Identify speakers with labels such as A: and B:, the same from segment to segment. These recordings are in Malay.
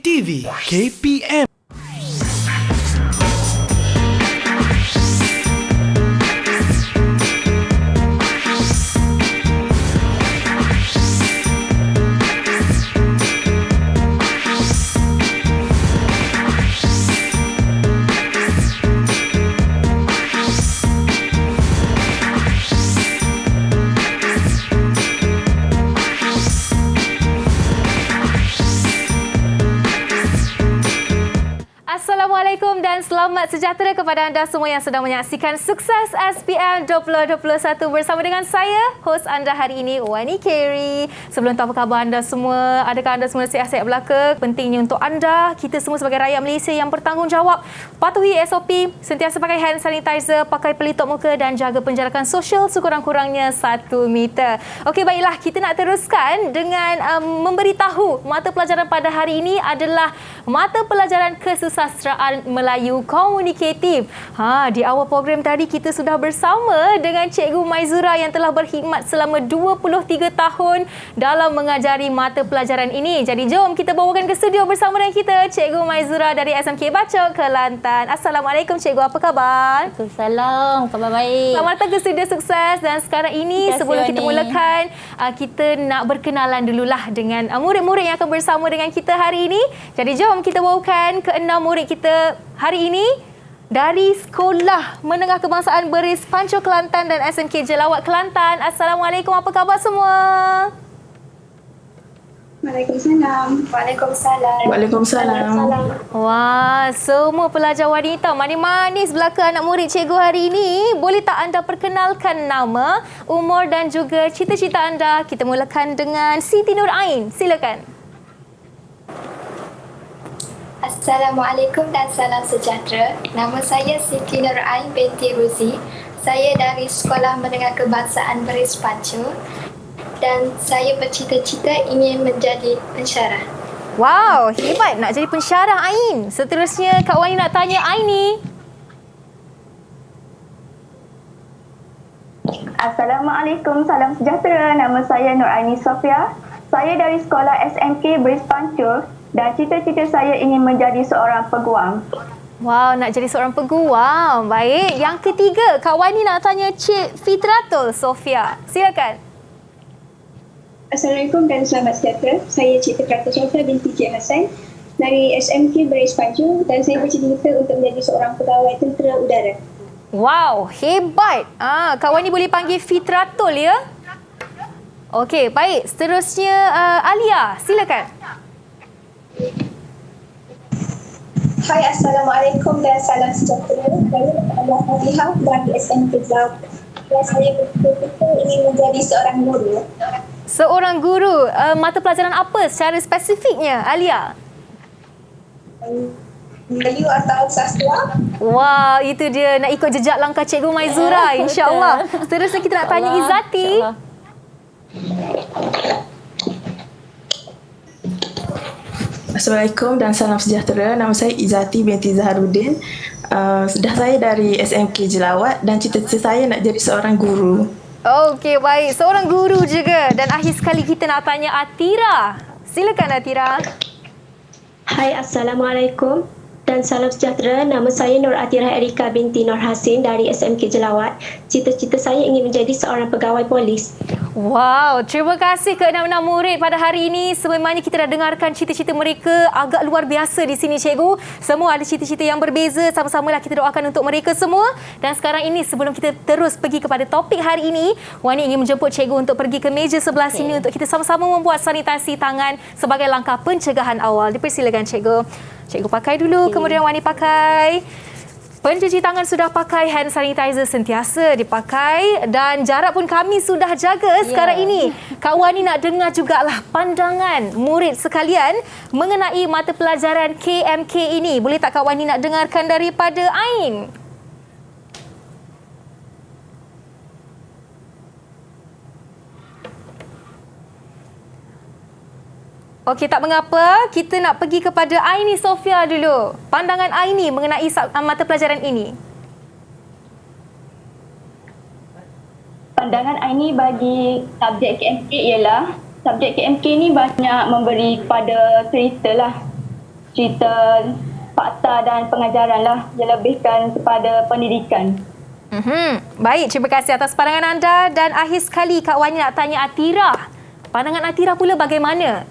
A: TV KPM.
B: Assalamualaikum dan selamat sejahtera kepada anda semua yang sedang menyaksikan Sukses SPM 2021 bersama dengan saya, hos anda hari ini, Wani Kerry. Sebelum tu, apa khabar anda semua? Adakah anda semua sihat-sihat belaka? Pentingnya untuk anda, kita semua sebagai rakyat Malaysia yang bertanggungjawab, patuhi SOP, sentiasa pakai hand sanitizer, pakai pelitup muka dan jaga penjarakan sosial sekurang-kurangnya 1 meter. Okey, baiklah, kita nak teruskan dengan memberitahu mata pelajaran pada hari ini adalah mata pelajaran kesusastraan Melayu Komunikatif. Di awal program tadi kita sudah bersama dengan Cikgu Maizura yang telah berkhidmat selama 23 tahun dalam mengajari mata pelajaran ini. Jadi jom kita bawakan ke studio bersama dengan kita Cikgu Maizura dari SMK Bacok, Kelantan. Assalamualaikum Cikgu, apa khabar?
C: Waalaikumsalam, khabar baik.
B: Selamat datang ke studio Sukses. Dan sekarang ini sebelum kita mulakan, kita nak berkenalan dululah dengan murid-murid yang akan bersama dengan kita hari ini. Jadi jom kita bawakan ke-6 murid kita hari ini dari Sekolah Menengah Kebangsaan Beris Panco Kelantan dan SMK Jelawat Kelantan. Assalamualaikum, apa khabar semua?
D: Waalaikumsalam.
E: Waalaikumsalam.
C: Waalaikumsalam.
B: Wah, semua pelajar wanita manis-manis belaka anak murid cikgu hari ini. Boleh tak anda perkenalkan nama, umur dan juga cita-cita anda? Kita mulakan dengan Siti Nur Ain. Silakan.
E: Assalamualaikum dan salam sejahtera. Nama saya Siti Nur Ain binti Ruzi. Saya dari Sekolah Menengah Kebangsaan Beris Panco dan saya bercita-cita ingin menjadi pensyarah.
B: Wow, hebat nak jadi pensyarah Ain. Seterusnya Kak Wani nak tanya Ain ni.
D: Assalamualaikum, salam sejahtera. Nama saya Nur Aini Sofia. Saya dari Sekolah SMK Beris Panco dan cita-cita saya ingin menjadi seorang peguam.
B: Wow, nak jadi seorang peguam. Baik, yang ketiga Kak Wani nak tanya Cik Fitratul Sofia. Silakan.
F: Assalamualaikum dan selamat sejahtera. Saya Cik Fitratul Sofia binti Cik Hassan dari SMK Beris Panco dan saya bercita-cita untuk menjadi seorang pegawai tentera udara.
B: Wow, hebat. Kak Wani boleh panggil Fitratul ya? Okey, baik. Seterusnya Alia, silakan.
E: Hai, Assalamualaikum dan salam sejahtera. Saya adalah Fadihah dari SMK Jelawat dan saya bercita-cita ingin menjadi seorang guru.
B: Seorang guru, mata pelajaran apa secara spesifiknya, Alia?
E: Melayu atau sastra?
B: Wah, itu dia. Nak ikut jejak langkah Cikgu Maizura, insya-Allah. Seterusnya kita nak tanya Izzati.
C: Assalamualaikum dan salam sejahtera. Nama saya Izzati binti Zaharuddin. Saya dari SMK Jelawat dan cita-cita saya nak jadi seorang guru.
B: Okey, baik. Seorang guru juga. Dan akhir sekali kita nak tanya Atira. Silakan Atira.
G: Hai, Assalamualaikum dan salam sejahtera. Nama saya Nur Atira Erika binti Nur Hasin dari SMK Jelawat. Cita-cita saya ingin menjadi seorang pegawai polis.
B: Wow, terima kasih ke 6 murid pada hari ini. Sememangnya kita dah dengarkan cita-cita mereka agak luar biasa di sini cikgu. Semua ada cita-cita yang berbeza. Sama-samalah kita doakan untuk mereka semua. Dan sekarang ini sebelum kita terus pergi kepada topik hari ini, Wani ingin menjemput cikgu untuk pergi ke meja sebelah sini untuk kita sama-sama membuat sanitasi tangan sebagai langkah pencegahan awal. Dipersilakan cikgu. Cikgu pakai dulu, kemudian Wani pakai. Pencuci tangan sudah pakai, hand sanitizer sentiasa dipakai dan jarak pun kami sudah jaga sekarang ini. Kak Wani nak dengar jugalah pandangan murid sekalian mengenai mata pelajaran KMK ini. Boleh tak Kak Wani nak dengarkan daripada Ain? Okey, tak mengapa. Kita nak pergi kepada Aini Sofia dulu. Pandangan Aini mengenai mata pelajaran ini.
D: Pandangan Aini bagi subjek KMK ialah subjek KMK ni banyak memberi pada cerita lah. cerita fakta dan pengajaran lah, dia lebihkan kepada pendidikan.
B: Baik, terima kasih atas pandangan anda. Dan akhir sekali Kak Wani nak tanya Atira. Pandangan Atira pula bagaimana?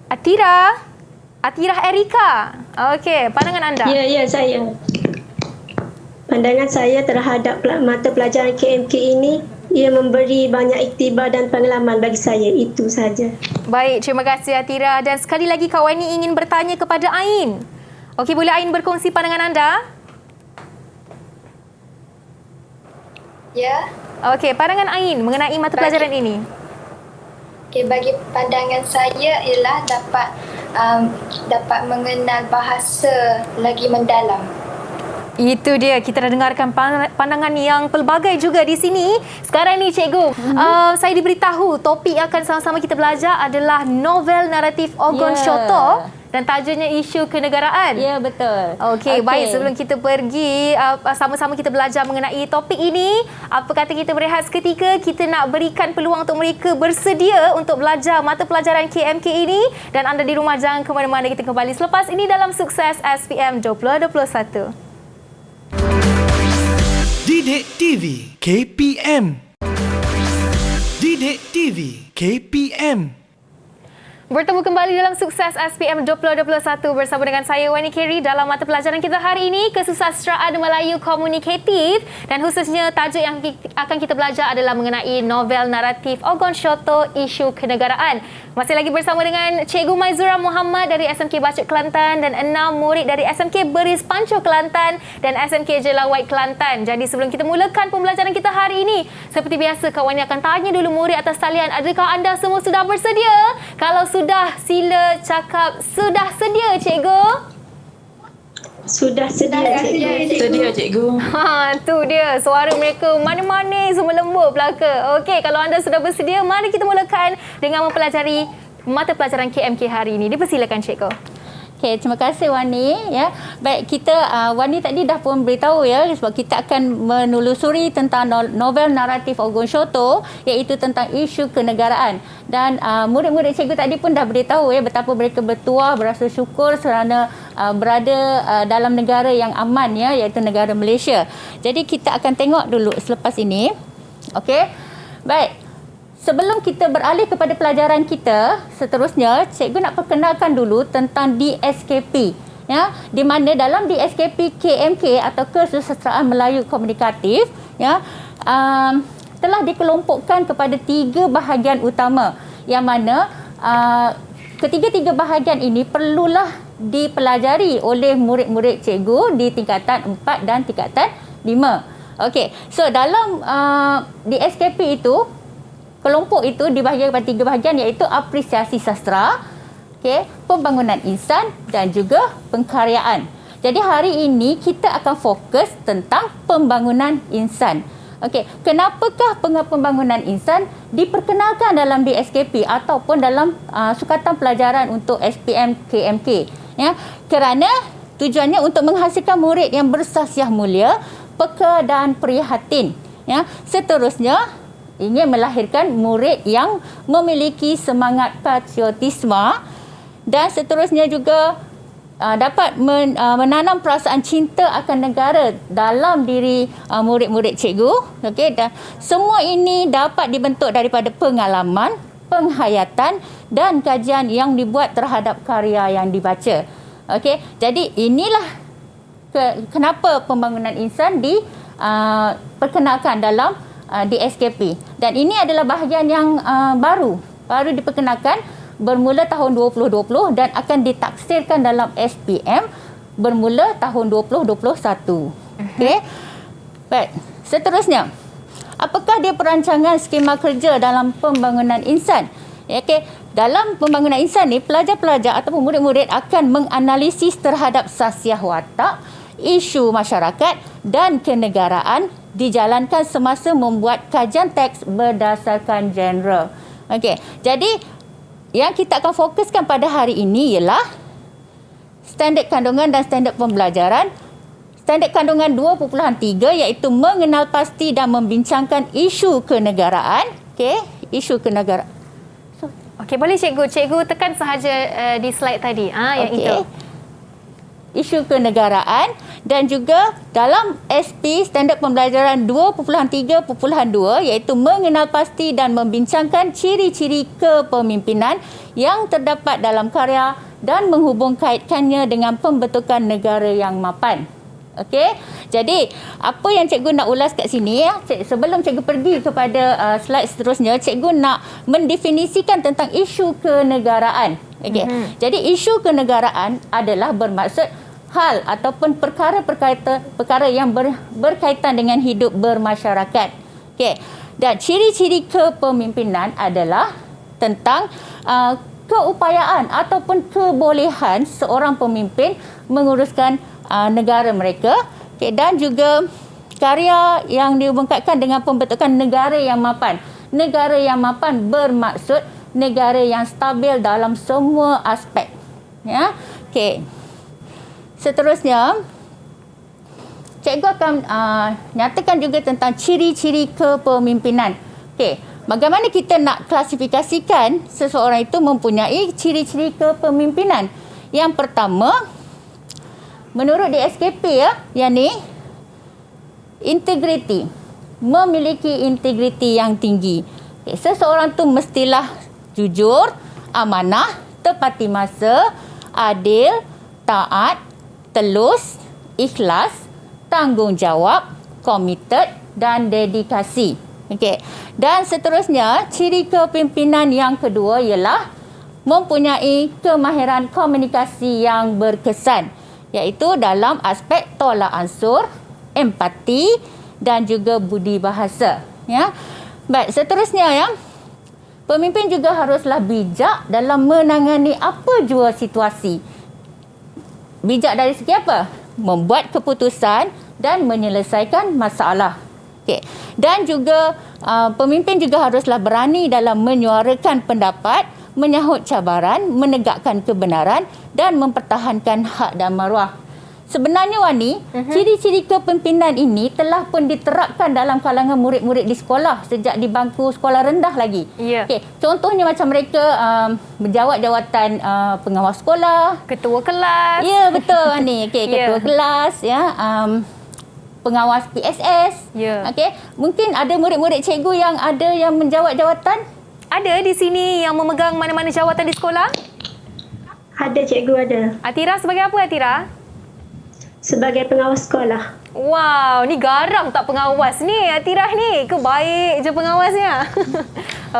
B: Atira Erika. Okey, pandangan anda.
G: Ya, saya. Pandangan saya terhadap mata pelajaran KMK ini, ia memberi banyak iktibar dan pengalaman bagi saya. Itu saja.
B: Baik, terima kasih Atira. Dan sekali lagi Kak Wani ingin bertanya kepada Ain. Okey, boleh Ain berkongsi pandangan anda?
E: Ya.
B: Okey, pandangan Ain mengenai mata pelajaran ini.
E: Okay, bagi pandangan saya ialah dapat mengenal bahasa lagi mendalam.
B: Itu dia, kita dah dengarkan pandangan yang pelbagai juga di sini. Sekarang ni Cikgu, saya diberitahu topik yang akan sama-sama kita belajar adalah novel naratif Ogon Shoto dan tajuknya isu kenegaraan.
H: Ya, betul.
B: Okey, baik, sebelum kita pergi sama-sama kita belajar mengenai topik ini, apa kata kita berehat seketika, kita nak berikan peluang untuk mereka bersedia untuk belajar mata pelajaran KMK ini, dan anda di rumah jangan ke mana-mana, kita kembali selepas ini dalam Sukses SPM 2021.
A: Didik TV KPM. Didik TV KPM.
B: Bertemu kembali dalam Sukses SPM 2021 bersama dengan saya Wani Kerry dalam mata pelajaran kita hari ini, Kesusasteraan Melayu Komunikatif, dan khususnya tajuk yang akan kita belajar adalah mengenai novel naratif Ogon Shoto Isu Kenegaraan. Masih lagi bersama dengan Cikgu Maizura Muhammad dari SMK Bachut Kelantan dan 6 murid dari SMK Beris Panco Kelantan dan SMK Jelawai Kelantan. Jadi sebelum kita mulakan pembelajaran kita hari ini, seperti biasa Kak Wani akan tanya dulu murid atas talian, adakah anda semua sudah bersedia? Kalau sudah, sila cakap sudah sedia, Cikgu.
G: Sudah sedia, Cikgu.
C: Sedia, Cikgu.
B: Tu dia, suara mereka manis-manis, semua lembut belaka. Okey, kalau anda sudah bersedia, mari kita mulakan dengan mempelajari mata pelajaran KMK hari ini. Dipersilakan, Cikgu.
H: Okey, terima kasih Wani. Ya, baik, kita Wani tadi dah pun beritahu ya, sebab kita akan menelusuri tentang novel naratif Ogon Shoto, iaitu tentang isu kenegaraan. Dan murid-murid cikgu tadi pun dah beritahu ya betapa mereka bertuah, berasa syukur kerana berada dalam negara yang aman ya, iaitu negara Malaysia. Jadi kita akan tengok dulu selepas ini. Okey. Baik. Sebelum kita beralih kepada pelajaran kita seterusnya, cikgu nak perkenalkan dulu tentang DSKP. Ya, di mana dalam DSKP KMK atau Kesusasteraan Melayu Komunikatif ya, telah dikelompokkan kepada 3 bahagian utama, yang mana ketiga-tiga bahagian ini perlulah dipelajari oleh murid-murid cikgu di tingkatan 4 dan tingkatan 5. Okey, so dalam DSKP itu, kelompok itu dibahagi kepada 3 bahagian, iaitu apresiasi sastra, pembangunan insan dan juga pengkaryaan. Jadi hari ini kita akan fokus tentang pembangunan insan. Okey, kenapakah pembangunan insan diperkenalkan dalam DSKP ataupun dalam sukatan pelajaran untuk SPM KMK? Ya, kerana tujuannya untuk menghasilkan murid yang bersasiah mulia, peka dan prihatin. Ya, seterusnya ingin melahirkan murid yang memiliki semangat patriotisme, dan seterusnya juga dapat menanam perasaan cinta akan negara dalam diri murid-murid cikgu. Okey, dan semua ini dapat dibentuk daripada pengalaman, penghayatan dan kajian yang dibuat terhadap karya yang dibaca. Okey, jadi inilah kenapa pembangunan insan diperkenalkan dalam DSKP, dan ini adalah bahagian yang baru diperkenalkan bermula tahun 2020 dan akan ditaksirkan dalam SPM bermula tahun 2021. Okey. Baik, seterusnya, apakah dia perancangan skema kerja dalam pembangunan insan? Okey, dalam pembangunan insan ni, pelajar-pelajar ataupun murid-murid akan menganalisis terhadap sasiah watak, isu masyarakat dan kenegaraan dijalankan semasa membuat kajian teks berdasarkan genre. Okey, jadi yang kita akan fokuskan pada hari ini ialah standard kandungan dan standard pembelajaran. Standard kandungan 2.3 iaitu mengenal pasti dan membincangkan isu kenegaraan. Okey, isu kenegaraan.
B: Okey, boleh cikgu. Cikgu tekan sahaja di slide tadi. Yang
H: Okey.
B: itu.
H: Isu kenegaraan dan juga dalam SP Standard Pembelajaran 2.3.2 iaitu mengenal pasti dan membincangkan ciri-ciri kepemimpinan yang terdapat dalam karya dan menghubung kaitkannya dengan pembentukan negara yang mapan. Okey. Jadi, apa yang cikgu nak ulas kat sini ya, sebelum cikgu pergi kepada slide seterusnya, cikgu nak mendefinisikan tentang isu kenegaraan. Okey. Jadi, isu kenegaraan adalah bermaksud hal ataupun perkara yang berkaitan dengan hidup bermasyarakat. Okey. Dan ciri-ciri kepemimpinan adalah tentang keupayaan ataupun kebolehan seorang pemimpin menguruskan negara mereka, okay, dan juga karya yang dihubungkan dengan pembentukan negara yang mapan. Negara yang mapan bermaksud negara yang stabil dalam semua aspek. Ya, okey. Seterusnya, cikgu akan nyatakan juga tentang ciri-ciri kepemimpinan. Okey, bagaimana kita nak klasifikasikan seseorang itu mempunyai ciri-ciri kepemimpinan? Yang pertama, menurut DSKP yang ni, integriti. Memiliki integriti yang tinggi. Okay, seseorang tu mestilah jujur, amanah, tepati masa, adil, taat, telus, ikhlas, tanggungjawab, komited dan dedikasi. Okey. Dan seterusnya, ciri kepimpinan yang kedua ialah mempunyai kemahiran komunikasi yang berkesan, iaitu dalam aspek tolak ansur, empati dan juga budi bahasa. Ya. Baik, seterusnya ya. Pemimpin juga haruslah bijak dalam menangani apa jua situasi. Bijak dari segi apa? Membuat keputusan dan menyelesaikan masalah. Okey. Dan juga pemimpin juga haruslah berani dalam menyuarakan pendapat, menyahut cabaran, menegakkan kebenaran dan mempertahankan hak dan maruah. Sebenarnya Wani, ciri-ciri kepimpinan ini telah pun diterapkan dalam kalangan murid-murid di sekolah sejak di bangku sekolah rendah lagi.
B: Ya.
H: Okey, contohnya macam mereka menjawat jawatan pengawas sekolah,
B: Ketua kelas.
H: ya betul Wani. Okey, ketua
B: Ya.
H: kelas ya, pengawas PSS.
B: Ya.
H: Okey, mungkin ada murid-murid cikgu yang ada yang menjawat jawatan.
B: Ada di sini yang memegang mana-mana jawatan di sekolah?
G: Ada cikgu ada.
B: Atira sebagai apa Atira?
G: Sebagai pengawas sekolah.
B: Wow, ni garang tak pengawas ni Atira ni. Ke baik je pengawasnya.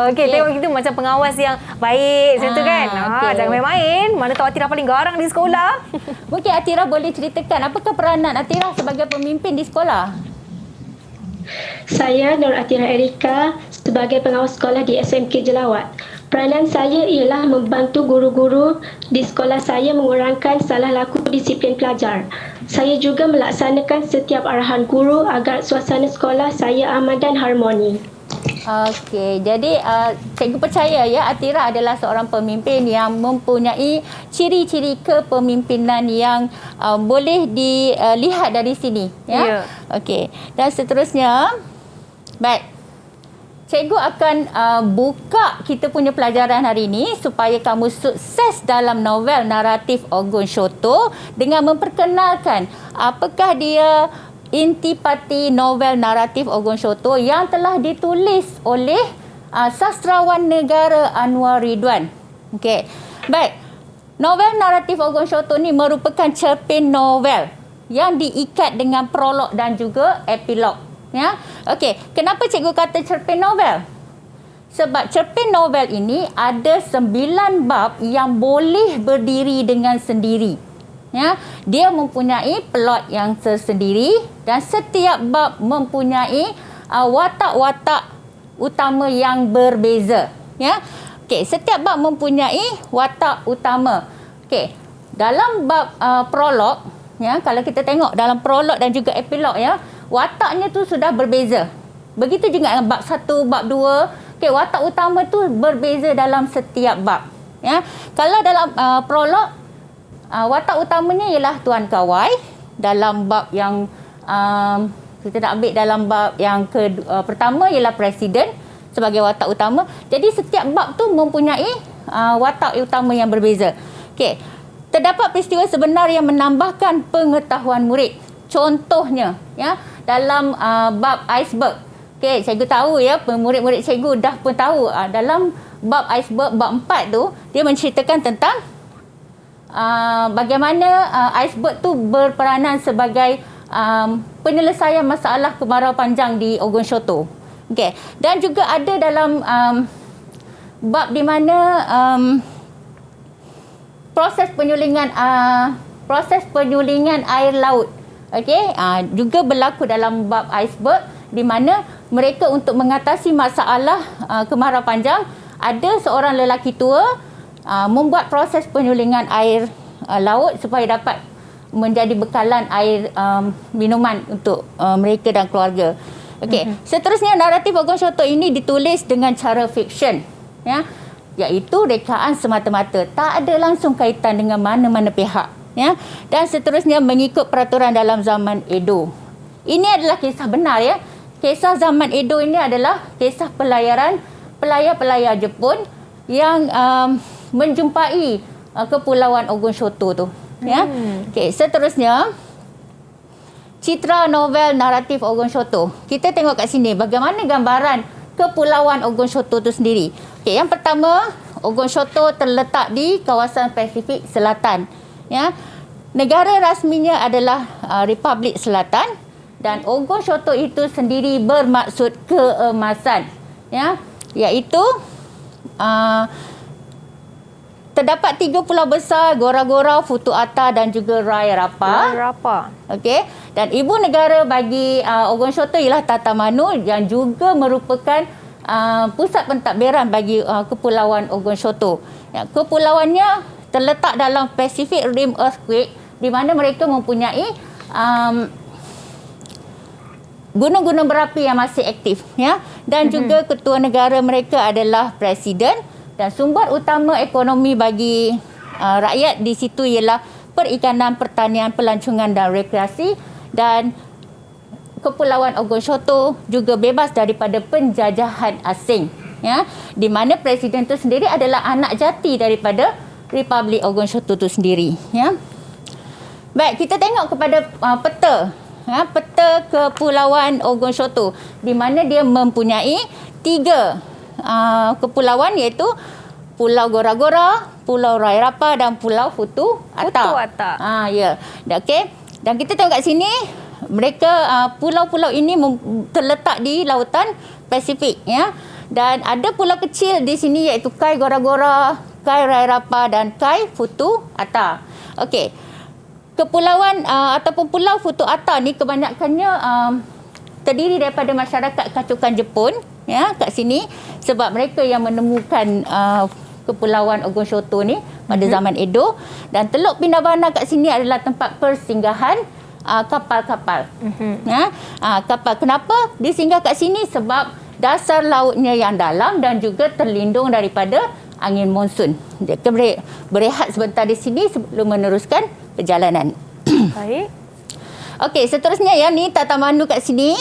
B: Okey, tengok kita macam pengawas yang baik macam tu kan.
H: okey.
B: Jangan main-main. Mana tahu Atira paling garang di sekolah.
H: Mungkin Atira boleh ceritakan apakah peranan Atira sebagai pemimpin di sekolah?
G: Saya Nur Atira Erika sebagai pengawas sekolah di SMK Jelawat. Peranan saya ialah membantu guru-guru di sekolah saya mengurangkan salah laku disiplin pelajar. Saya juga melaksanakan setiap arahan guru agar suasana sekolah saya aman dan harmoni.
H: Okey, jadi cikgu percaya ya Atira adalah seorang pemimpin yang mempunyai ciri-ciri kepemimpinan yang boleh dilihat dari sini ya.
B: Ya.
H: Okey. Dan seterusnya, baik. Cikgu akan buka kita punya pelajaran hari ini supaya kamu sukses dalam novel naratif Ogun Syoto dengan memperkenalkan apakah dia intipati novel naratif Ogun Syoto yang telah ditulis oleh sastrawan negara Anwar Ridwan. Okey. Baik. Novel naratif Ogun Syoto ni merupakan cerpen novel yang diikat dengan prolog dan juga epilog. Ya. Okey, kenapa cikgu kata cerpen novel? Sebab cerpen novel ini ada 9 bab yang boleh berdiri dengan sendiri. Ya, dia mempunyai plot yang tersendiri dan setiap bab mempunyai watak-watak utama yang berbeza. Ya. Okey, setiap bab mempunyai watak utama. Okey, dalam bab prolog, ya, kalau kita tengok dalam prolog dan juga epilog ya, wataknya tu sudah berbeza. Begitu juga dengan bab 1, bab 2. Okey, watak utama tu berbeza dalam setiap bab. Ya. Kalau dalam prolog, watak utamanya ialah Tuan Kawai. Dalam bab yang kita nak ambil dalam bab yang pertama ialah Presiden. sebagai watak utama. Jadi setiap bab tu mempunyai watak utama yang berbeza. Okey. Terdapat peristiwa sebenar yang menambahkan pengetahuan murid. Contohnya ya, dalam bab iceberg. Okey, cikgu tahu ya, murid-murid cikgu dah pun tahu dalam bab iceberg bab 4 tu dia menceritakan tentang bagaimana iceberg tu berperanan sebagai penyelesaian masalah kemarau panjang di Ogon Shoto. Okey, dan juga ada dalam bab di mana proses penyulingan air laut. Okey, juga berlaku dalam bab iceberg di mana mereka untuk mengatasi masalah kemarau panjang, ada seorang lelaki tua membuat proses penyulingan air laut supaya dapat menjadi bekalan air minuman untuk mereka dan keluarga. Okey, seterusnya naratif Ogon Shoto ini ditulis dengan cara fiksyen, ya, iaitu rekaan semata-mata, tak ada langsung kaitan dengan mana-mana pihak, ya. Dan seterusnya mengikut peraturan dalam zaman Edo. Ini adalah kisah benar, ya. Kisah zaman Edo ini adalah kisah pelayar-pelayar Jepun yang menjumpai kepulauan Ogon Shoto tu, ya. Okey, seterusnya citra novel naratif Ogon Shoto. Kita tengok kat sini bagaimana gambaran kepulauan Ogon Shoto tu sendiri. Okey, yang pertama, Ogon Shoto terletak di kawasan Pasifik Selatan, ya. Negara rasminya adalah Republik Selatan, dan Ogon Shoto itu sendiri bermaksud keemasan, ya, iaitu terdapat 3 pulau besar, Gora-Gora, Futu Ata dan juga Rai Rapa. Okey, dan ibu negara bagi Ogon Shoto ialah Tatamanu yang juga merupakan pusat pentadbiran bagi kepulauan Ogon Shoto. Ya, kepulauannya terletak dalam Pacific Rim Earthquake di mana mereka mempunyai gunung-gunung berapi yang masih aktif, ya, dan juga ketua negara mereka adalah presiden, dan sumber utama ekonomi bagi rakyat di situ ialah perikanan, pertanian, pelancongan dan rekreasi, dan kepulauan Ogon Shoto juga bebas daripada penjajahan asing, ya, di mana presiden itu sendiri adalah anak jati daripada Republik Ogon Shoto itu sendiri, ya. Baik, kita tengok kepada peta, ya, peta kepulauan Ogon Shoto di mana dia mempunyai 3 kepulauan, iaitu Pulau Gora-Gora, Pulau Rai Rapa dan Pulau Futu Ata. Ya. Okey. Dan kita tengok kat sini, mereka pulau-pulau ini terletak di lautan Pasifik, ya. Dan ada pulau kecil di sini iaitu Kai Gora-Gora, Kai Rai Rapa dan Kai Futu Ata. Okey. Kepulauan ataupun Pulau Futu Ata ni kebanyakannya terdiri daripada masyarakat kacukan Jepun, ya, kat sini, sebab mereka yang menemukan kepulauan Ogon Shoto ni pada zaman Edo. Dan Teluk Pindabana kat sini adalah tempat persinggahan kapal-kapal. Ya, kapal. Kenapa disinggah kat sini? Sebab dasar lautnya yang dalam dan juga terlindung daripada angin monsun. Mereka berehat sebentar di sini sebelum meneruskan perjalanan.
B: Baik.
H: Okey, seterusnya yang ni Tatamanu kat sini,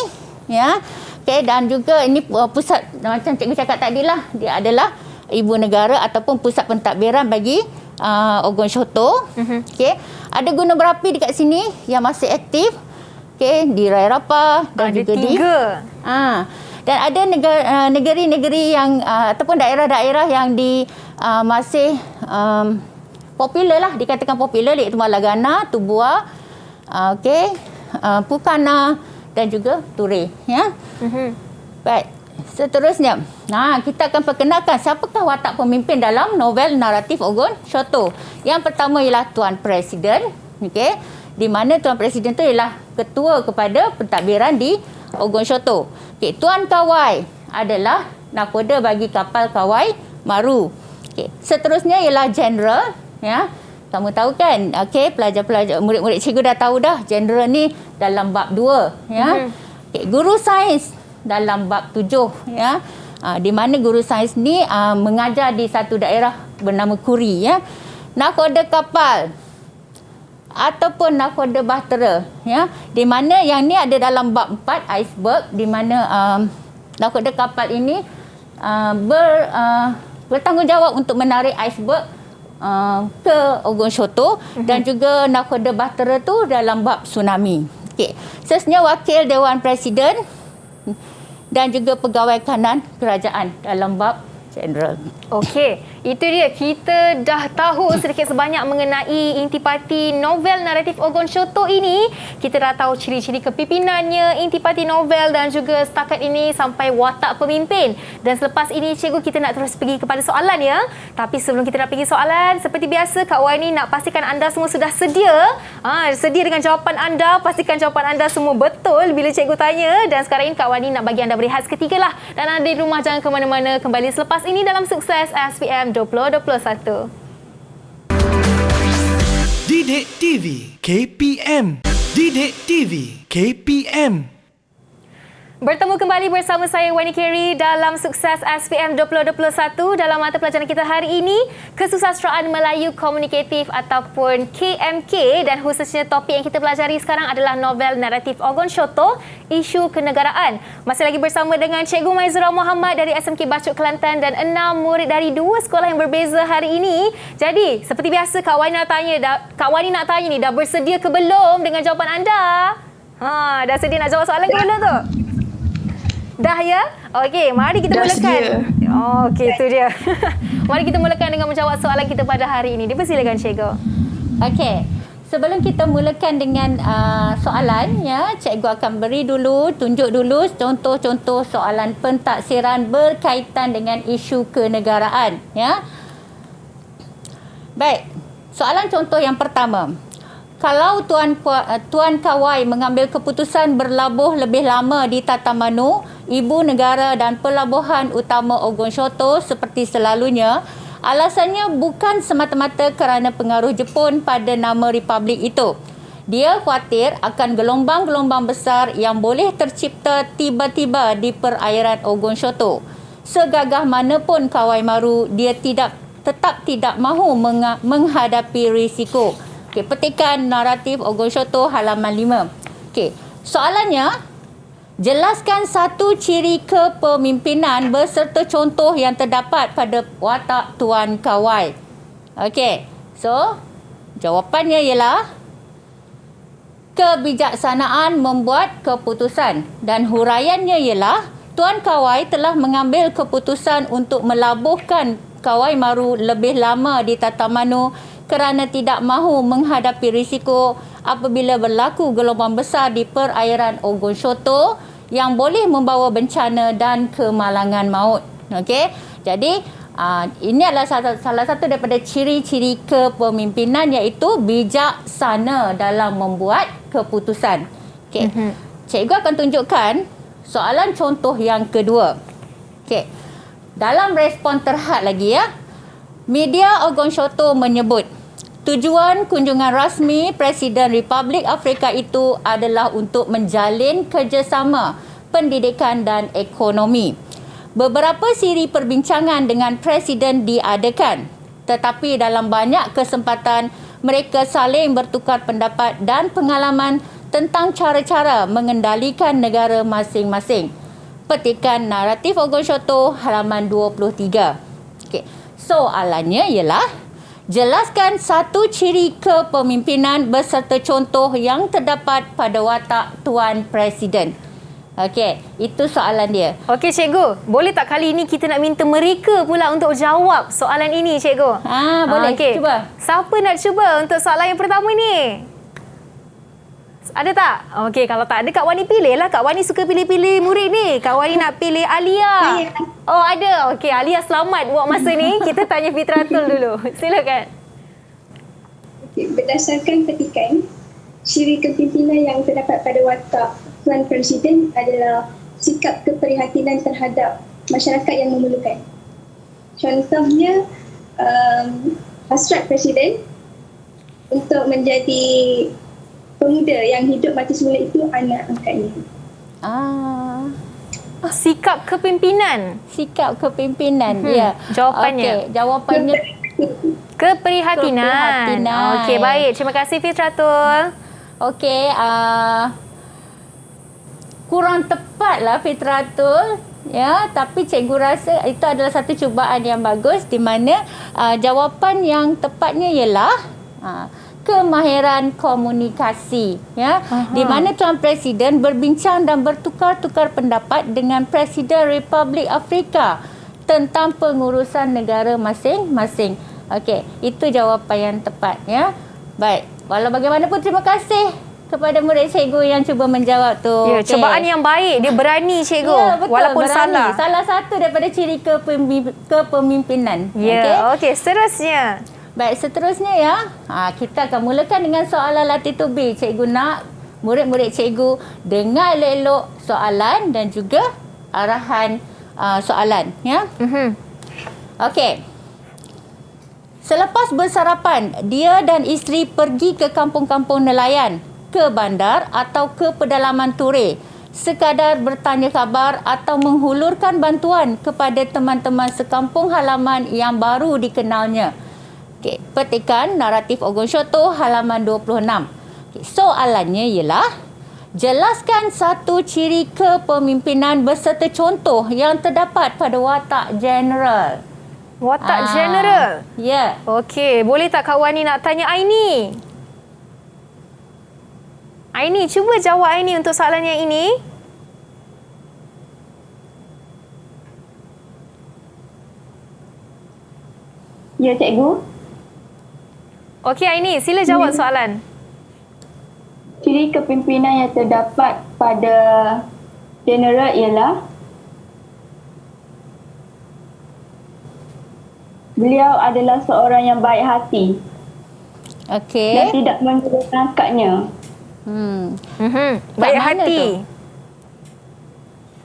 H: ya. Okey, dan juga ini pusat, macam cikgu cakap tadi lah, dia adalah ibu negara ataupun pusat pentadbiran bagi Ogon Shoto. Okey, ada gunung berapi dekat sini yang masih aktif. Okey, di Rai Rapa dan ada juga 3. Dan ada negeri-negeri yang ataupun daerah-daerah yang masih popular lah, dikatakan popular, iaitu Malagana, Tubua, Pukana dan juga Ture, ya. Baik, seterusnya, kita akan perkenalkan siapakah watak pemimpin dalam novel naratif Ogon Shoto. Yang pertama ialah Tuan Presiden, okey, di mana Tuan Presiden itu ialah ketua kepada pentadbiran di Ogon Shoto. Okey, Tuan Kawai adalah nakoda bagi kapal Kawai Maru. Okey, seterusnya ialah General, ya. Kamu tahu kan, okey, pelajar-pelajar, murid-murid cikgu dah tahu dah, General ni dalam bab 2, ya. Okey, Guru Sains dalam bab 7, ya. Di mana guru sains ni mengajar di satu daerah bernama Kuri, ya. Nakoda kapal ataupun nakoda bahtera, ya. Di mana yang ni ada dalam bab 4 iceberg, di mana nakoda kapal ini bertanggungjawab untuk menarik iceberg ke Ogon Shoto dan juga nakhoda bahtera tu dalam bab tsunami. Okey. Seterusnya wakil Dewan Presiden dan juga pegawai kanan kerajaan dalam bab general.
B: Okey, itu dia. Kita dah tahu sedikit sebanyak mengenai intipati novel naratif Ogon Shoto ini. Kita dah tahu ciri-ciri kepimpinannya, intipati novel dan juga setakat ini sampai watak pemimpin. Dan selepas ini, cikgu, kita nak terus pergi kepada soalan ya. Tapi sebelum kita nak pergi soalan, seperti biasa Kak Wani nak pastikan anda semua sudah sedia. Sedia dengan jawapan anda. Pastikan jawapan anda semua betul bila cikgu tanya. Dan sekarang ini Kak Wani nak bagi anda berehat seketika lah. Dan anda di rumah jangan ke mana-mana. Kembali selepas ini dalam Sukses SPM 2021.
A: Didik TV KPM. Didik TV KPM.
B: Bertemu kembali bersama saya Wani Carey dalam Sukses SPM 2021 dalam mata pelajaran kita hari ini, Kesusasteraan Melayu Komunikatif ataupun KMK, dan khususnya topik yang kita pelajari sekarang adalah novel naratif Ogon Shoto, Isu Kenegaraan. Masih lagi bersama dengan Cikgu Maizura Muhammad dari SMK Bachok Kelantan dan 6 murid dari 2 sekolah yang berbeza hari ini. Jadi, seperti biasa Kak Wani nak tanya ni, dah bersedia ke belum dengan jawapan anda? Dah sedia nak jawab soalan ke belum tu? Dah ya? Okey, mari kita mulakan. Okey, itu dia. Mari kita mulakan dengan menjawab soalan kita pada hari ini. Dipersilakan cikgu.
H: Okey. Sebelum kita mulakan dengan soalan ya, cikgu akan beri dulu, tunjuk dulu contoh-contoh soalan pentaksiran berkaitan dengan isu kenegaraan ya. Baik. Soalan contoh yang pertama. Kalau Tuan Kawai mengambil keputusan berlabuh lebih lama di Tatamanu, ibu negara dan pelabuhan utama Ogon Shoto seperti selalunya, alasannya bukan semata-mata kerana pengaruh Jepun pada nama republik itu. Dia khawatir akan gelombang-gelombang besar yang boleh tercipta tiba-tiba di perairan Ogon Shoto. Segagah manapun Kawai Maru, dia tetap tidak mahu menghadapi risiko. Okey, petikan naratif Ogon Shoto halaman 5. Okey, soalannya, jelaskan satu ciri kepemimpinan beserta contoh yang terdapat pada watak Tuan Kawai. Okey, so jawapannya ialah kebijaksanaan membuat keputusan, dan huraiannya ialah Tuan Kawai telah mengambil keputusan untuk melabuhkan Kawai Maru lebih lama di Tatamanu kerana tidak mahu menghadapi risiko apabila berlaku gelombang besar di perairan Ogon Shoto yang boleh membawa bencana dan kemalangan maut. Okey, jadi ini adalah salah satu daripada ciri-ciri kepemimpinan, iaitu bijaksana dalam membuat keputusan. Okey, cikgu akan tunjukkan soalan contoh yang kedua. Okey, dalam respon terhad lagi ya. Media Ogon Shoto menyebut tujuan kunjungan rasmi Presiden Republik Afrika itu adalah untuk menjalin kerjasama pendidikan dan ekonomi. Beberapa siri perbincangan dengan Presiden diadakan, tetapi dalam banyak kesempatan mereka saling bertukar pendapat dan pengalaman tentang cara-cara mengendalikan negara masing-masing. Petikan naratif Ogon Shoto halaman 23. Okey. Soalannya ialah, jelaskan satu ciri kepemimpinan beserta contoh yang terdapat pada watak Tuan Presiden. Okey, itu soalan dia.
B: Okey cikgu, boleh tak kali ini kita nak minta mereka pula untuk jawab soalan ini cikgu?
H: Boleh.
B: Okay.
H: Cuba.
B: Siapa nak cuba untuk soalan yang pertama ni? Ada tak? Okey, kalau tak ada Kak Wani pilih lah. Kak Wani suka pilih-pilih murid ni. Kak Wani nak pilih Alia. Oh, ada. Okey, Alia selamat buat masa ni. Kita tanya Fitratul dulu. Silakan.
F: Okay, berdasarkan petikan, ciri kepimpinan yang terdapat pada watak Tuan Presiden adalah sikap keprihatinan terhadap masyarakat yang memerlukan. Contohnya, hasrat Presiden untuk menjadi pemuda yang hidup mati semula itu anak angkatnya.
B: Sikap kepimpinan.
H: Sikap kepimpinan, ya.
B: Jawapannya.
H: Okey, jawapannya
B: keprihatinan. Okey, baik. Terima kasih Fitratul.
H: Okey, kurang tepatlah Fitratul. ya, tapi cikgu rasa itu adalah satu cubaan yang bagus di mana jawapan yang tepatnya ialah kemahiran komunikasi, ya. Di mana Tuan Presiden berbincang dan bertukar-tukar pendapat dengan Presiden Republik Afrika tentang pengurusan negara masing-masing. Okey, itu jawapan yang tepat, ya. Baik, walau bagaimanapun terima kasih kepada murid cikgu yang cuba menjawab tu.
B: Ya, cubaan yang baik. Dia berani cikgu.
H: Ya, betul,
B: walaupun
H: berani.
B: salah.
H: Salah satu daripada ciri kepemimpinan.
B: Ya, okey, seterusnya.
H: Baik, seterusnya ya. Kita akan mulakan dengan soalan latih tubi. Cikgu nak murid-murid cikgu dengar elok-elok soalan dan juga arahan soalan, ya. Okey. Selepas bersarapan, dia dan isteri pergi ke kampung-kampung nelayan, ke bandar atau ke pedalaman Ture, sekadar bertanya khabar atau menghulurkan bantuan kepada teman-teman sekampung halaman yang baru dikenalnya. Okay, petikan naratif Ogon Sholto halaman 26. Okay, soalannya ialah, jelaskan satu ciri kepemimpinan beserta contoh yang terdapat pada watak general.
B: Watak general?
H: Ya.
B: Okey, boleh tak Kak Wani nak tanya Aini? Aini, cuba jawab Aini untuk soalan yang ini.
D: Ya, cikgu.
B: Okey Aini, sila jawab soalan.
D: Ciri kepimpinan yang terdapat pada general ialah beliau adalah seorang yang baik hati
H: Okey.
D: dan tidak mengira pangkatnya.
B: Baik
H: mana
B: hati.
H: tu?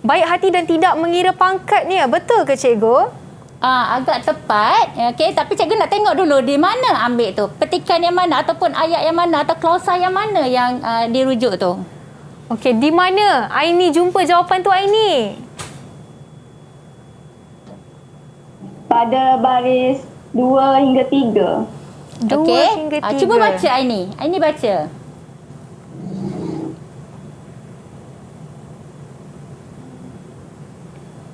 B: Baik hati dan tidak mengira pangkatnya. Betul ke cikgu?
H: Agak tepat. Okey, tapi cikgu nak tengok dulu di mana ambil tu. Petikan yang mana ataupun ayat yang mana atau klausa yang mana yang dirujuk tu.
B: Okey, di mana Aini jumpa jawapan tu Aini?
D: Pada baris 2 hingga 3.
B: 2
H: Okey.
B: hingga 3.
H: Cuba baca Aini. Aini baca.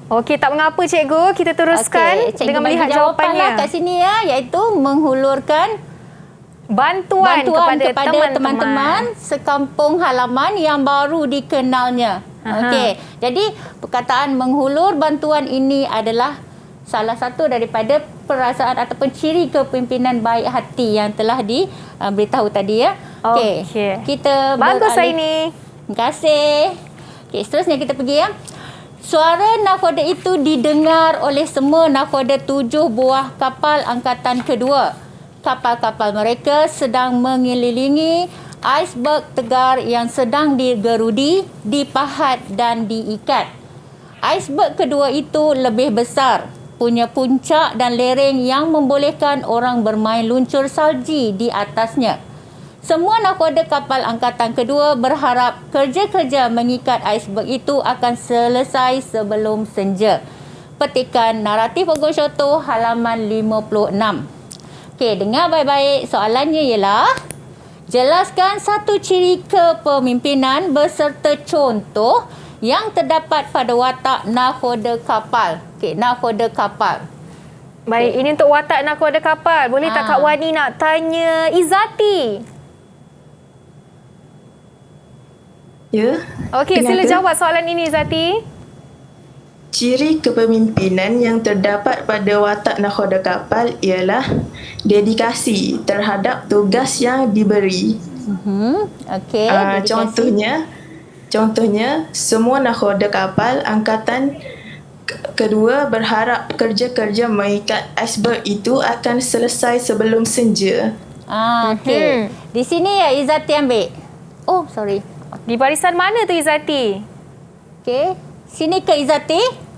B: Okey, tak mengapa cikgu. Kita teruskan
H: Okey, cikgu
B: dengan
H: bagi
B: melihat
H: jawapan
B: jawapannya.
H: lah kat sini ya, iaitu menghulurkan
B: Bantuan kepada
H: teman-teman sekampung halaman yang baru dikenalnya. Okey. Jadi perkataan menghulur bantuan ini adalah salah satu daripada perasaan ataupun ciri kepimpinan baik hati yang telah diberitahu tadi ya. Okey. Kita
B: bagus
H: beralih.
B: Aini.
H: Terima kasih. Okey, seterusnya kita pergi ya. Suara nakhoda itu didengar oleh semua nakhoda 7 buah kapal angkatan kedua. Kapal-kapal mereka sedang mengelilingi iceberg tegar yang sedang digerudi, dipahat dan diikat. Iceberg kedua itu lebih besar, punya puncak dan lereng yang membolehkan orang bermain luncur salji di atasnya. Semua nakhoda kapal angkatan kedua berharap kerja-kerja mengikat iceberg itu akan selesai sebelum senja. Petikan naratif Ogon Sholto halaman 56. Okey, dengar baik-baik. Soalannya ialah, jelaskan satu ciri kepemimpinan beserta contoh yang terdapat pada watak nakhoda kapal. Okey, nakhoda kapal.
B: Baik, ini untuk watak nakhoda kapal. Boleh tak Kak Wani nak tanya Izzati?
C: Ya.
B: Okey, sila
C: Kenapa?
B: jawab soalan ini Izzati.
C: Ciri kepemimpinan yang terdapat pada watak nakhoda kapal ialah dedikasi terhadap tugas yang diberi.
H: Okey.
C: Contohnya, semua nakhoda kapal angkatan kedua berharap kerja-kerja mengikat iceberg itu akan selesai sebelum senja.
H: Okey. Di sini ya Izzati ambil. Oh, sorry.
B: Di barisan mana tu Izzati?
H: Okey. Sini ke Izzati.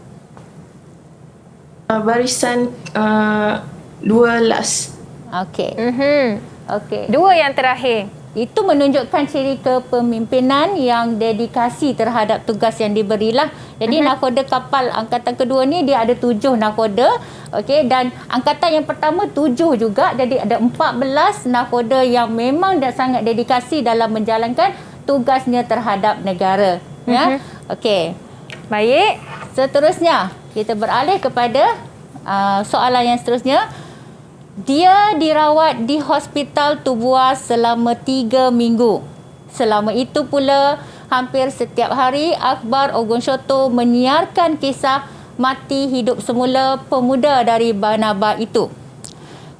C: Barisan 2 last.
H: Okey. Okey.
B: 2 yang terakhir.
H: Itu menunjukkan ciri kepemimpinan yang dedikasi terhadap tugas yang diberilah. Jadi nakhoda kapal angkatan kedua ni dia ada 7 nakhoda. Okey, dan angkatan yang pertama 7 juga. Jadi ada 14 nakhoda yang memang dah sangat dedikasi dalam menjalankan tugasnya terhadap negara. Ya. Okey.
B: Baik.
H: Seterusnya, kita beralih kepada soalan yang seterusnya. Dia dirawat di Hospital Tubuas selama 3 minggu. Selama itu pula, hampir setiap hari akhbar Ogon-Syoto menyiarkan kisah mati hidup semula pemuda dari Banaba itu.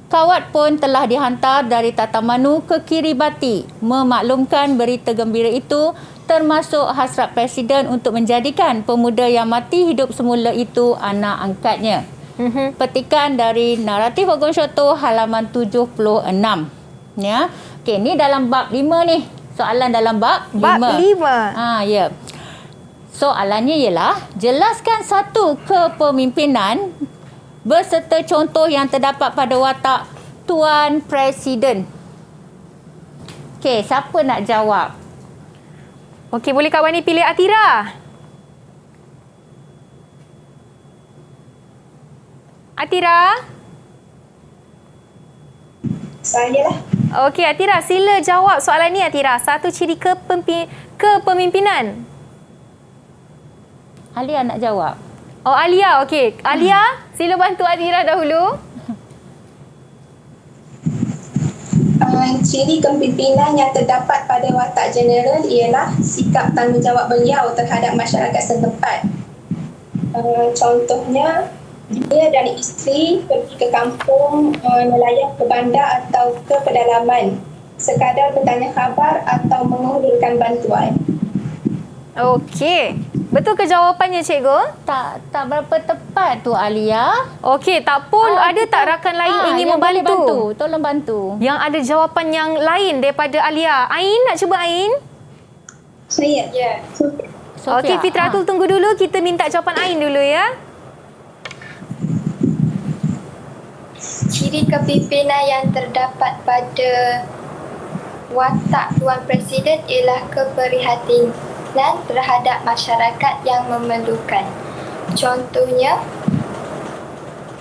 H: Kawat pun telah dihantar dari Tatamanu ke Kiribati memaklumkan berita gembira itu, termasuk hasrat Presiden untuk menjadikan pemuda yang mati hidup semula itu anak angkatnya. Petikan dari Naratif Ogon-Syoto halaman 76. Ya. Okey, ni dalam bab 5 ni. Soalan dalam bab 5.
B: Bab 5.
H: Ya. Soalannya ialah, jelaskan satu kepemimpinan berserta contoh yang terdapat pada watak Tuan Presiden. Okey, siapa nak jawab?
B: Okey, boleh Kak Wani pilih Atira? Atira?
F: Saya lah.
B: Okey, Atira, sila jawab soalan ni Atira. Satu ciri kepemimpinan.
H: Alia nak jawab.
B: Oh, Alia. Okey. Alia, sila bantu Atira dahulu.
F: Ciri kepimpinan yang terdapat pada watak jeneral ialah sikap tanggungjawab beliau terhadap masyarakat setempat. Contohnya, dia dan isteri pergi ke kampung, melayang ke bandar atau ke pedalaman, sekadar bertanya khabar atau menghulurkan bantuan.
B: Okey. Betul ke jawapannya, Cikgu?
H: Tak berapa tepat tu, Alia.
B: Okey, tak pun ada tak rakan lain ingin
H: yang boleh
B: membantu?
H: bantu. Tolong bantu.
B: Yang ada jawapan yang lain daripada Alia. Ain, nak cuba Ain?
F: Saya. Ya.
H: Sofia.
B: Okey, Fitratul tunggu dulu. Kita minta jawapan Ain dulu ya.
E: Ciri kepimpinan yang terdapat pada watak Tuan Presiden ialah keprihatinan terhadap masyarakat yang memerlukan. Contohnya,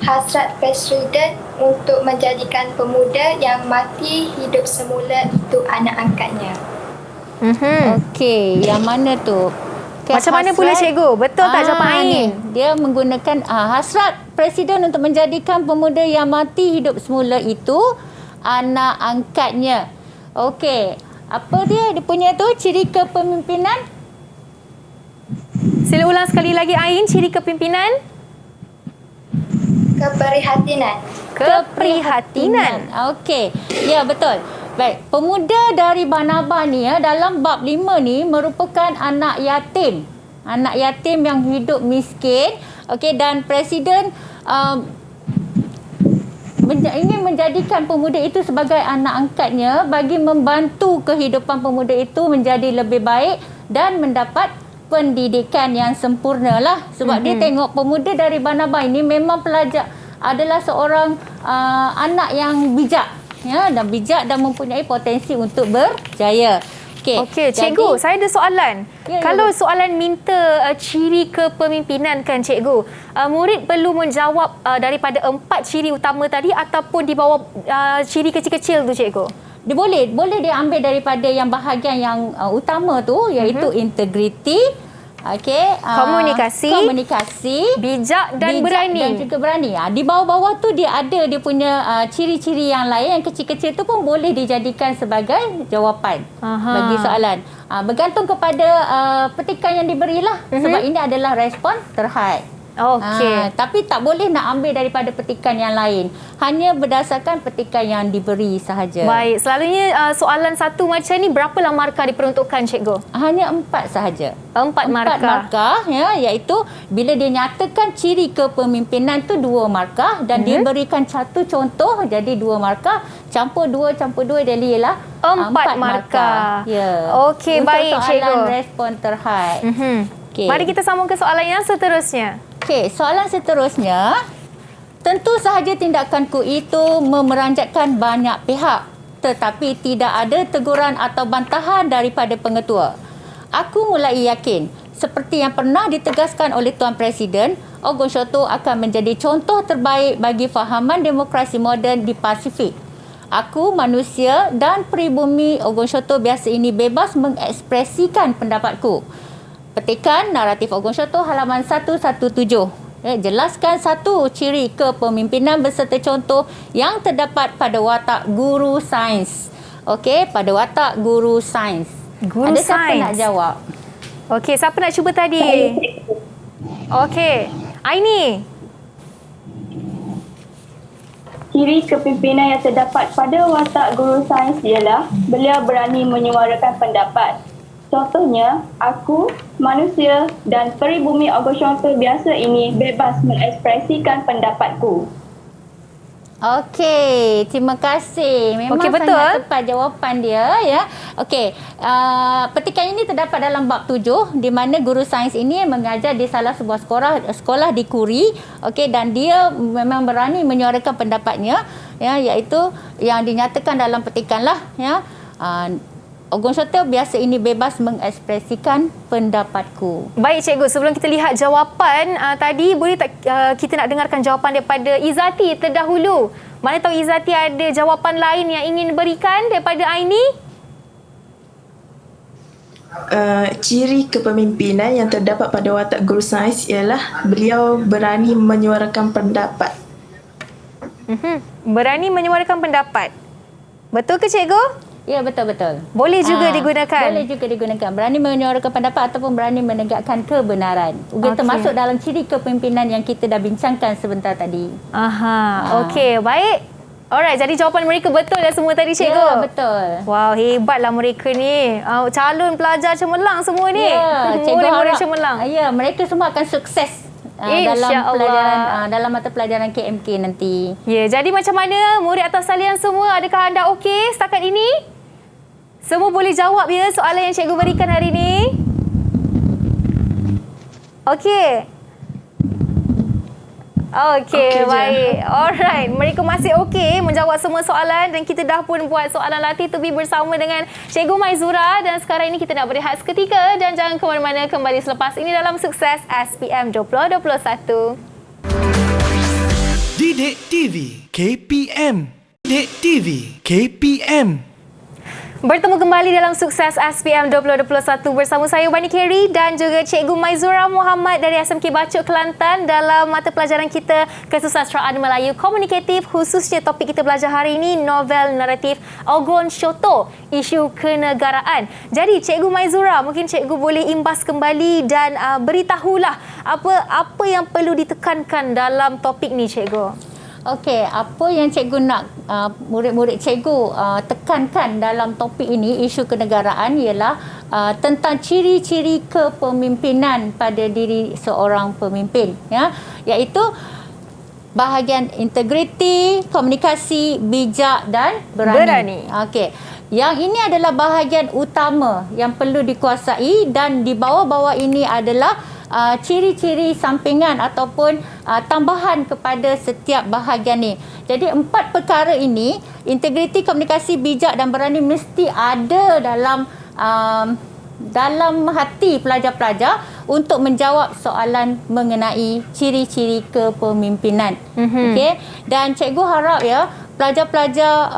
E: hasrat Presiden untuk menjadikan pemuda yang mati hidup semula itu anak angkatnya.
H: Okey, yang mana tu?
B: Macam mana pula Cikgu? Betul tak jawapan Ain?
H: Ni. Dia menggunakan hasrat Presiden untuk menjadikan pemuda yang mati hidup semula itu anak angkatnya. Okey, apa dia punya tu ciri kepemimpinan?
B: Sila ulang sekali lagi Ain, ciri kepimpinan.
E: Keprihatinan.
B: Keprihatinan.
H: Okey, ya betul. Baik, pemuda dari Banaba ni dalam bab 5 ni merupakan anak yatim. Anak yatim yang hidup miskin. Okey, dan Presiden ingin menjadikan pemuda itu sebagai anak angkatnya bagi membantu kehidupan pemuda itu menjadi lebih baik dan mendapat pendidikan yang sempurna lah. Sebab dia tengok pemuda dari Banaba ini memang pelajar, adalah seorang anak yang bijak. Ya, dan bijak dan mempunyai potensi untuk berjaya.
B: Okey, Cikgu, saya ada soalan. Kalau soalan minta ciri kepemimpinan kan Cikgu, murid perlu menjawab daripada 4 ciri utama tadi ataupun di bawah ciri kecil-kecil tu Cikgu?
H: Dia boleh dia ambil daripada yang bahagian yang utama tu, iaitu integriti, komunikasi, bijak dan berani. Dan juga berani. Di bawah-bawah tu dia ada dia punya ciri-ciri yang lain yang kecil-kecil tu pun boleh dijadikan sebagai jawapan bagi soalan. Bergantung kepada petikan yang diberilah. Sebab ini adalah respon terhad.
B: Okey.
H: Tapi tak boleh nak ambil daripada petikan yang lain. Hanya berdasarkan petikan yang diberi sahaja.
B: Baik, selalunya soalan satu macam ni berapalah markah diperuntukkan Cikgu?
H: Hanya 4 sahaja.
B: 4 markah
H: ya, iaitu bila dia nyatakan ciri kepemimpinan tu 2 markah dan dia berikan satu contoh jadi 2 markah, campur 2 jadi ialah
B: 4 markah.
H: Ya.
B: Okey, baik Cikgu.
H: Untuk soalan respon terhad.
B: Okay. Mari kita sambung ke soalan yang seterusnya.
H: Okey, soalan seterusnya, tentu sahaja tindakanku itu memeranjatkan banyak pihak, tetapi tidak ada teguran atau bantahan daripada pengetua. Aku mulai yakin, seperti yang pernah ditegaskan oleh Tuan Presiden, Ogon-Syoto akan menjadi contoh terbaik bagi fahaman demokrasi moden di Pasifik. Aku, manusia dan peribumi Ogon-Syoto biasa ini bebas mengekspresikan pendapatku. petikan naratif Ogon Syoto halaman 117. Jelaskan satu ciri kepemimpinan beserta contoh yang terdapat pada watak guru sains. Okey, pada watak guru sains.
B: Guru
H: Ada siapa
B: sains.
H: nak jawab?
B: Okey, siapa nak cuba tadi? Okey, Aini.
D: Ciri kepimpinan yang terdapat pada watak guru sains ialah beliau berani menyuarakan pendapat. Contohnya, aku, manusia dan peribumi Ogon Syoto biasa ini bebas mengekspresikan pendapatku.
H: Okey, terima kasih. Memang
B: Okey, betul.
H: sangat tepat jawapan dia ya. Okey, petikan ini terdapat dalam bab 7 di mana guru sains ini mengajar di salah sebuah sekolah di Kuri. Okey, dan dia memang berani menyuarakan pendapatnya ya, iaitu yang dinyatakan dalam petikan lah ya. Ogon Syoto biasa ini bebas mengekspresikan pendapatku.
B: Baik cikgu, sebelum kita lihat jawapan tadi, boleh tak kita nak dengarkan jawapan daripada Izzati terdahulu. Mana tahu Izzati ada jawapan lain yang ingin berikan daripada Aini?
C: Ciri kepemimpinan yang terdapat pada watak guru sains ialah beliau berani menyuarakan pendapat.
B: Berani menyuarakan pendapat. Betul ke cikgu?
H: Ya, betul-betul.
B: Boleh juga digunakan.
H: Boleh juga digunakan. Berani menyuarakan pendapat ataupun berani menegakkan kebenaran. Juga termasuk dalam ciri kepimpinan yang kita dah bincangkan sebentar tadi.
B: Okey, baik. Alright, jadi jawapan mereka betul dah semua tadi cikgu?
H: Ya, betul.
B: Wow, hebatlah mereka ni. Calon pelajar cemerlang semua ni.
H: Ya, cikgu
B: Murid-murid
H: harap,
B: cemerlang.
H: ya, mereka semua akan sukses
B: InsyaAllah.
H: dalam pelajaran dalam mata pelajaran KMK nanti.
B: Ya, jadi macam mana murid atas talian semua? Adakah anda okey setakat ini? Semua boleh jawab ya soalan yang cikgu berikan hari ini? Okey. Okey, baik. Alright, mereka masih okey menjawab semua soalan dan kita dah pun buat soalan latih to be bersama dengan Cikgu Maizura dan sekarang ini kita nak berehat seketika dan jangan ke mana-mana, kembali selepas ini dalam Sukses SPM 2021.
A: Didik TV KPM. Didik TV KPM.
B: Bertemu kembali dalam Sukses SPM 2021 bersama saya Wani Kerry dan juga Cikgu Maizura Muhammad dari SMK Bacok Kelantan dalam mata pelajaran kita Kesusastraan Melayu Komunikatif, khususnya topik kita belajar hari ini novel naratif Ogon Syoto, isu kenegaraan. Jadi Cikgu Maizura, mungkin Cikgu boleh imbas kembali dan beritahulah apa yang perlu ditekankan dalam topik ni Cikgu.
H: Okey, apa yang cikgu nak murid-murid cikgu tekankan dalam topik ini, isu kenegaraan, ialah tentang ciri-ciri kepemimpinan pada diri seorang pemimpin, ya, iaitu bahagian integriti, komunikasi, bijak dan berani. Okey. Yang ini adalah bahagian utama yang perlu dikuasai dan di bawah-bawah ini adalah ciri-ciri sampingan ataupun tambahan kepada setiap bahagian ni. Jadi 4 perkara ini, integriti, komunikasi, bijak dan berani mesti ada dalam hati pelajar-pelajar untuk menjawab soalan mengenai ciri-ciri kepemimpinan. Okey, dan cikgu harap ya pelajar-pelajar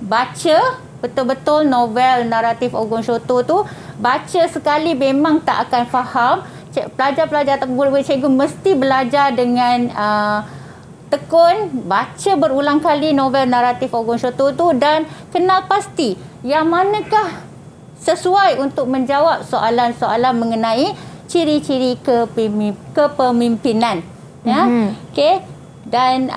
H: baca betul-betul novel naratif Ogon Syoto tu. Baca sekali memang tak akan faham. Pelajar-pelajar atau murid-murid cikgu mesti belajar dengan tekun, baca berulang kali novel naratif Ogon Syoto tu dan kenal pasti yang manakah sesuai untuk menjawab soalan-soalan mengenai ciri-ciri kepemimpinan. Ya. Okey. Dan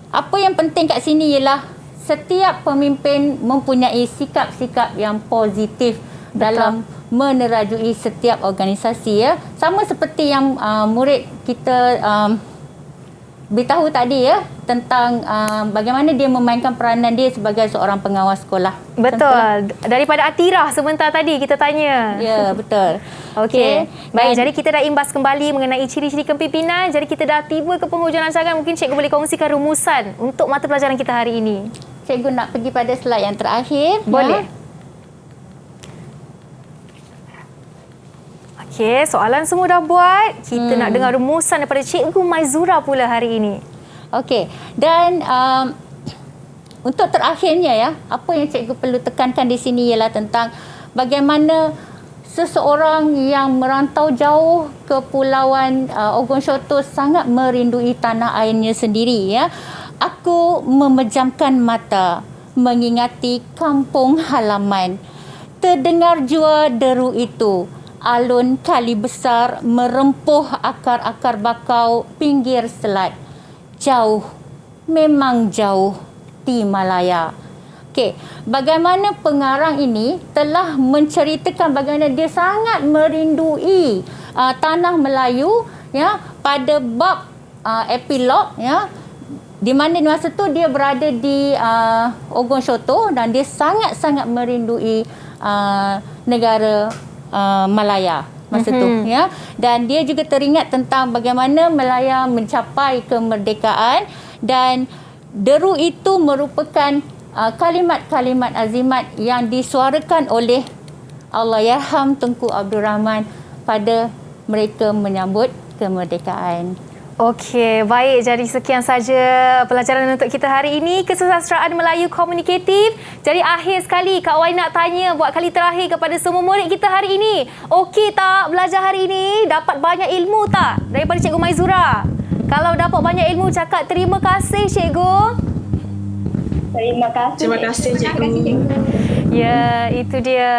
H: apa yang penting kat sini ialah setiap pemimpin mempunyai sikap-sikap yang positif dalam menerajui setiap organisasi, ya. Sama seperti yang murid kita beritahu tadi ya tentang bagaimana dia memainkan peranan dia sebagai seorang pengawas sekolah.
B: Betul. Daripada Atirah sebentar tadi kita tanya.
H: Ya, betul.
B: Okey. Baik, jadi kita dah imbas kembali mengenai ciri-ciri kepimpinan. Jadi kita dah tiba ke penghujung rancangan. Mungkin cikgu boleh kongsikan rumusan untuk mata pelajaran kita hari ini.
H: Cikgu nak pergi pada slide yang terakhir.
B: Boleh. Ya? Okey, soalan semua dah buat. Kita nak dengar rumusan daripada Cikgu Maizura pula hari ini.
H: Okey, dan untuk terakhirnya ya, apa yang cikgu perlu tekankan di sini ialah tentang bagaimana seseorang yang merantau jauh ke Pulauan Ogonshoto sangat merindui tanah airnya sendiri, ya. Aku memejamkan mata mengingati kampung halaman. Terdengar jua deru itu. Alun kali besar merempuh akar-akar bakau pinggir selat. Jauh, memang jauh di Malaya. Okey, bagaimana pengarang ini telah menceritakan bagaimana dia sangat merindui tanah Melayu, ya, pada bab epilog, ya, di mana masa tu dia berada di Ogonshoto dan dia sangat-sangat merindui negara Malaya masa tu, ya. Dan dia juga teringat tentang bagaimana Malaya mencapai kemerdekaan, dan deru itu merupakan kalimat-kalimat azimat yang disuarakan oleh Allahyarham Tunku Abdul Rahman pada mereka menyambut kemerdekaan.
B: Okey, baik. Jadi sekian saja pelajaran untuk kita hari ini, Kesusastraan Melayu Komunikatif. Jadi akhir sekali Kak Wai nak tanya buat kali terakhir kepada semua murid kita hari ini. Okey tak belajar hari ini? Dapat banyak ilmu tak daripada Cikgu Maizura? Kalau dapat banyak ilmu, cakap terima kasih Cikgu.
D: Terima kasih, cikgu.
B: Ya, itu dia.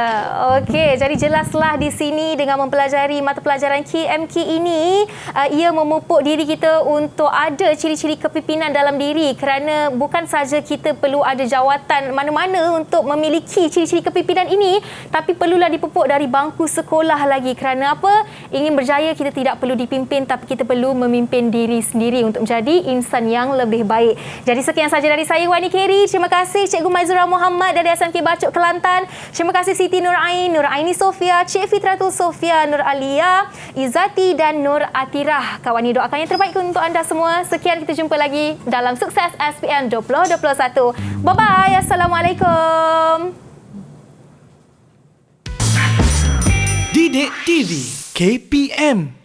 B: Okey, jadi jelaslah di sini dengan mempelajari mata pelajaran KMK ini, ia memupuk diri kita untuk ada ciri-ciri kepimpinan dalam diri, kerana bukan saja kita perlu ada jawatan mana-mana untuk memiliki ciri-ciri kepimpinan ini, tapi perlulah dipupuk dari bangku sekolah lagi. Kerana apa? Ingin berjaya, kita tidak perlu dipimpin, tapi kita perlu memimpin diri sendiri untuk menjadi insan yang lebih baik. Jadi sekian saja dari saya, Wani Keri. Terima kasih Cikgu Maizura Muhammad dari SMK Bacok Kelantan. Terima kasih Siti Nur Aini Sofia, Cik Fitratul Sofia, Nur Alia, Izzati dan Nur Atirah. Kak Wani doakan yang terbaik untuk anda semua. Sekian, kita jumpa lagi dalam Sukses SPM 2021. Bye-bye. Assalamualaikum.
A: Didik TV KPM